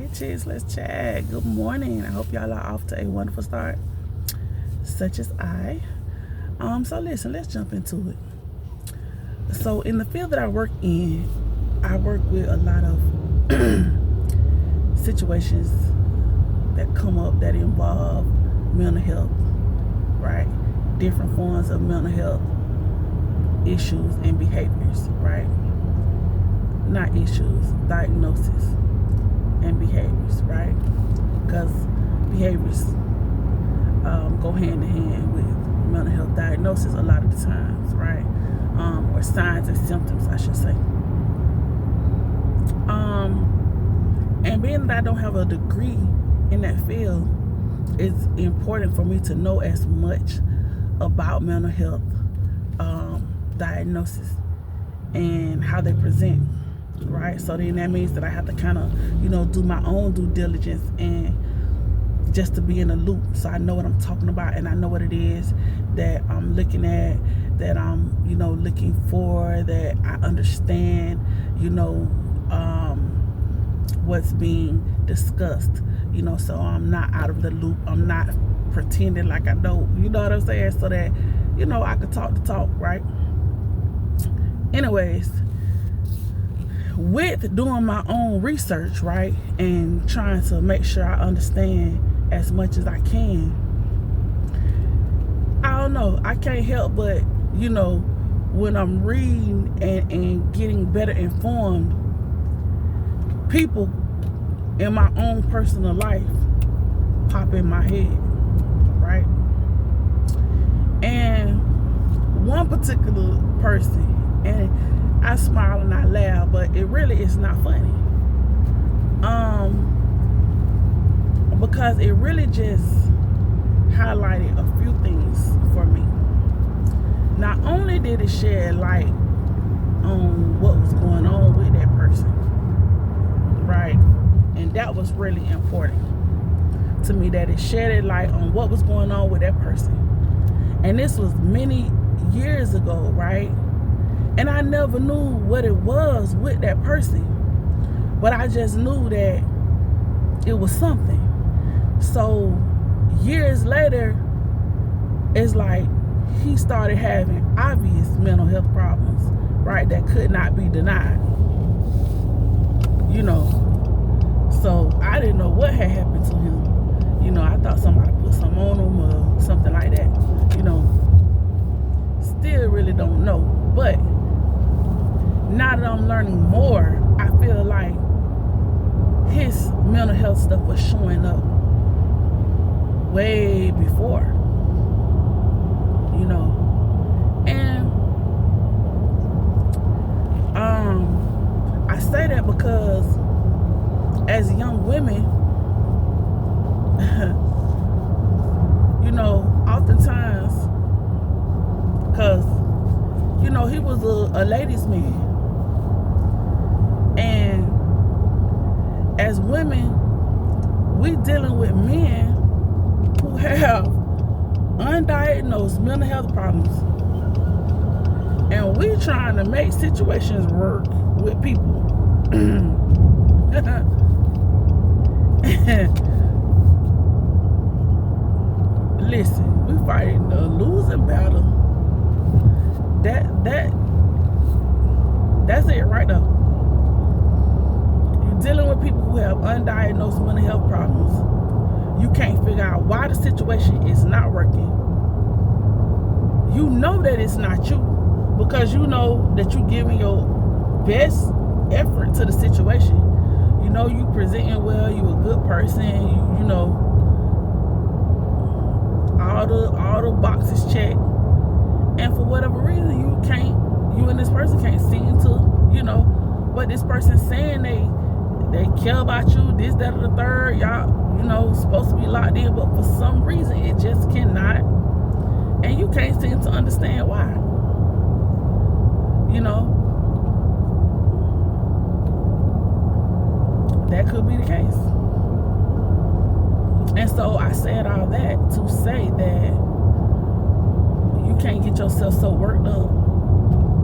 Hey chicks, let's chat. Good morning. I hope y'all are off to a wonderful start, such as I. So listen, let's jump into it. So in the field that I work in, I work with a lot of situations that come up that involve mental health, right? Different forms of mental health issues and behaviors, right? Not issues, diagnosis and behaviors, right? Because behaviors go hand in hand with mental health diagnosis a lot of the times, right? Or signs and symptoms, I should say. And being that I don't have a degree in that field, it's important for me to know as much about mental health diagnosis and how they present, right? So then that means that I have to kind of, do my own due diligence and just to be in the loop, so I know what I'm talking about and I know what it is that I'm looking at, that I'm, looking for, that I understand, what's being discussed, so I'm not out of the loop. I'm not pretending like I don't, you know what I'm saying? So that, I could talk the talk, right? Anyways, with doing my own research, right, and trying to make sure I understand as much as I can, I don't know, I can't help but, when I'm reading and getting better informed, people in my own personal life pop in my head, right? And one particular person, and I smile and I laugh, but it really is not funny. Because it really just highlighted a few things for me. Not only did it shed light on what was going on with that person, right? And that was really important to me, that it shedded light on what was going on with that person. And this was many years ago, right? And I never knew what it was with that person, but I just knew that it was something. So years later, it's like he started having obvious mental health problems, right, that could not be denied, So I didn't know what had happened to him. I thought somebody put something on him or something like that, Still really don't know. But now that I'm learning more, I feel like his mental health stuff was showing up way before, and I say that because as young women, oftentimes, because he was a ladies' man, and as women, we dealing with men who have undiagnosed mental health problems, and we trying to make situations work with people. Listen, we fighting a losing battle. That's it right there. You're dealing with people who have undiagnosed mental health problems. You can't figure out why the situation is not working. You know that it's not you, because you know that you're giving your best effort to the situation. You presenting well, you a good person, you know, all the boxes checked. And for whatever reason, you and this person can't seem to, what this person's saying. They care about you, this, that, or the third. Y'all, supposed to be locked in, but for some reason it just cannot. And you can't seem to understand why. That could be the case. And so I said all that to say that you can't get yourself so worked up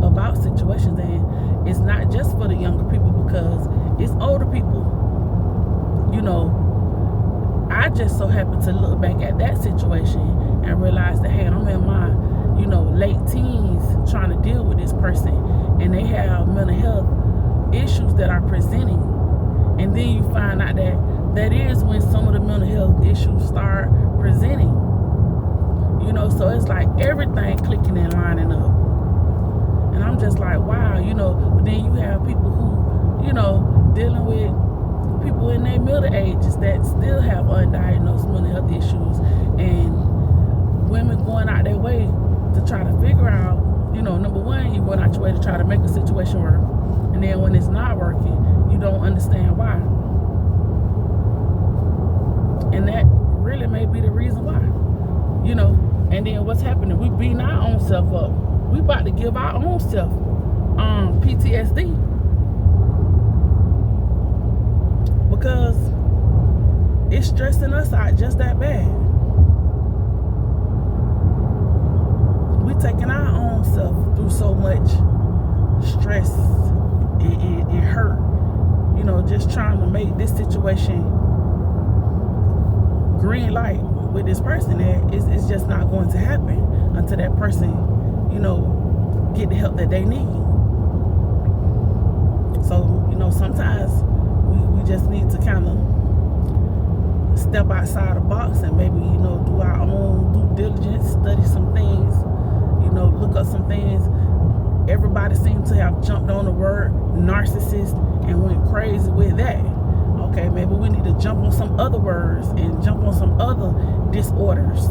about situations, and it's not just for the younger people, because it's older people, I just so happen to look back at that situation and realize that, hey, I'm in my, late teens trying to deal with this person, and they have mental health issues that are presenting. And then you find out that is when some of the mental health issues start presenting. So it's like everything clicking and lining up. And I'm just like, wow, but then you have people who, dealing with people in their middle ages that still have undiagnosed mental health issues, and women going out their way to try to figure out, number one, you going out your way to try to make a situation work. And then when it's not working, you don't understand why. And that really may be the reason why, And then what's happening? We beating our own self up. We about to give our own self PTSD. Because it's stressing us out just that bad. We taking our own self through so much stress and hurt, just trying to make this situation green light with this person. That it's just not going to happen until that person, get the help that they need. So, sometimes we just need to kind of step outside the box and maybe, do our own due diligence, study some things, look up some things. Everybody seems to have jumped on the word narcissist and went crazy with that. Okay, maybe we need to jump on some other words and jump on some other disorders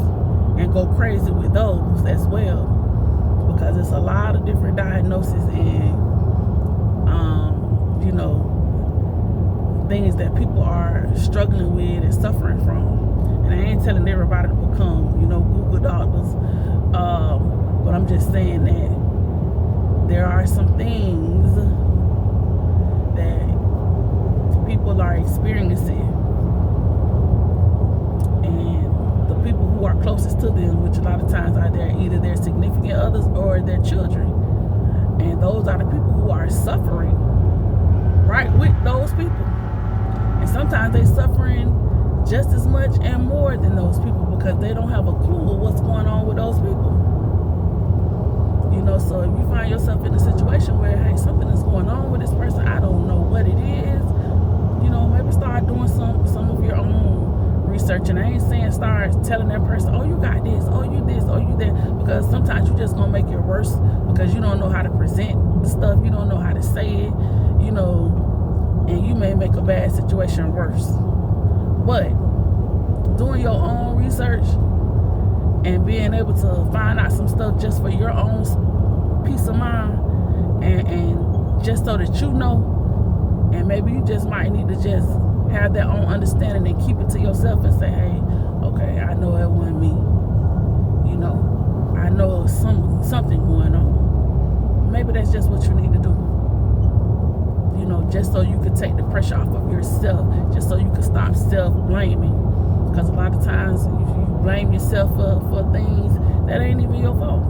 and go crazy with those as well, because it's a lot of different diagnoses and things that people are struggling with and suffering from. And I ain't telling everybody to become Google doctors, but I'm just saying that there are some things that people are experiencing, and the people who are closest to them, which a lot of times are either their significant others or their children, and those are the people who are suffering right with those people. And sometimes they're suffering just as much and more than those people because they don't have a clue of what's going on with those people. So if you find yourself in a situation where, hey, something is going on with this person, I don't know what it is, maybe start doing some of your own research. And I ain't saying start telling that person, oh, you got this, oh, you this, oh, you that, because sometimes you just gonna make it worse because you don't know how to present the stuff, you don't know how to say it, and you may make a bad situation worse. But doing your own research and being able to find out some stuff just for your own peace of mind, and just so that and maybe you just might need to just have that own understanding and keep it to yourself and say, hey, okay, I know it wasn't me. I know something going on. Maybe that's just what you need to do. Just so you could take the pressure off of yourself, just so you could stop self-blaming. Because a lot of times you blame yourself for things that ain't even your fault.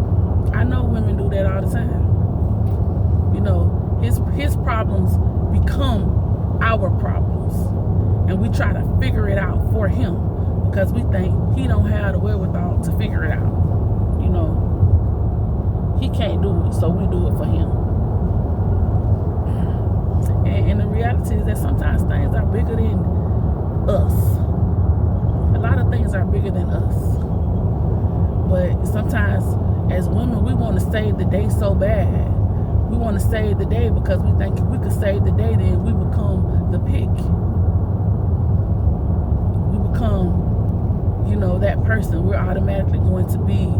I know women do that all the time. His problems become our problems, and we try to figure it out for him because we think he don't have the wherewithal to figure it out. He can't do it, so we do it for him. And the reality is that sometimes things are bigger than us. A lot of things are bigger than us. But sometimes as women, we want to save the day so bad. We want to save the day because we think if we could save the day, then we become the pick. We become, that person. We're automatically going to be,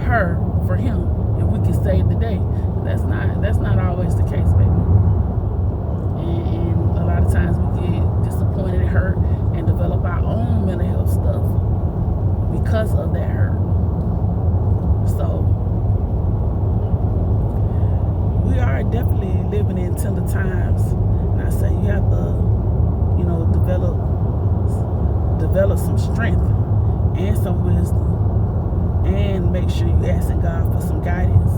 her for him if we can save the day. That's not always the case, baby. And a lot of times we get disappointed and hurt and develop our own mental health stuff because of that hurt. So we are definitely living in tender times, and I say you have to, develop some strength and some wisdom, and make sure you asking God for some guidance.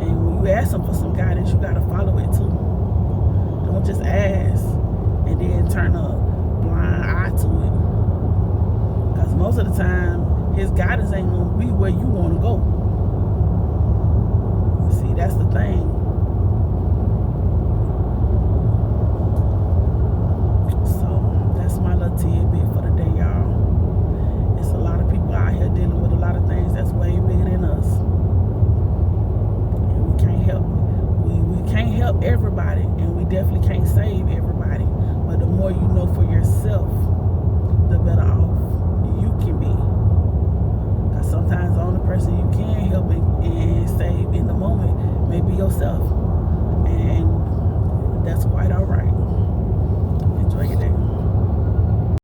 And when you ask him for some guidance, you gotta follow it too. past and then turn a blind eye to it. Because most of the time, his guidance ain't going to be where you want to go. See, that's the thing. So, that's my little tidbit for the day, y'all. It's a lot of people out here dealing with a lot of things that's way bigger than us. And we can't help. We can't help everybody, and we definitely can't save everybody. But the more you know for yourself, the better off you can be. Because sometimes the only person you can help and save in the moment may be yourself.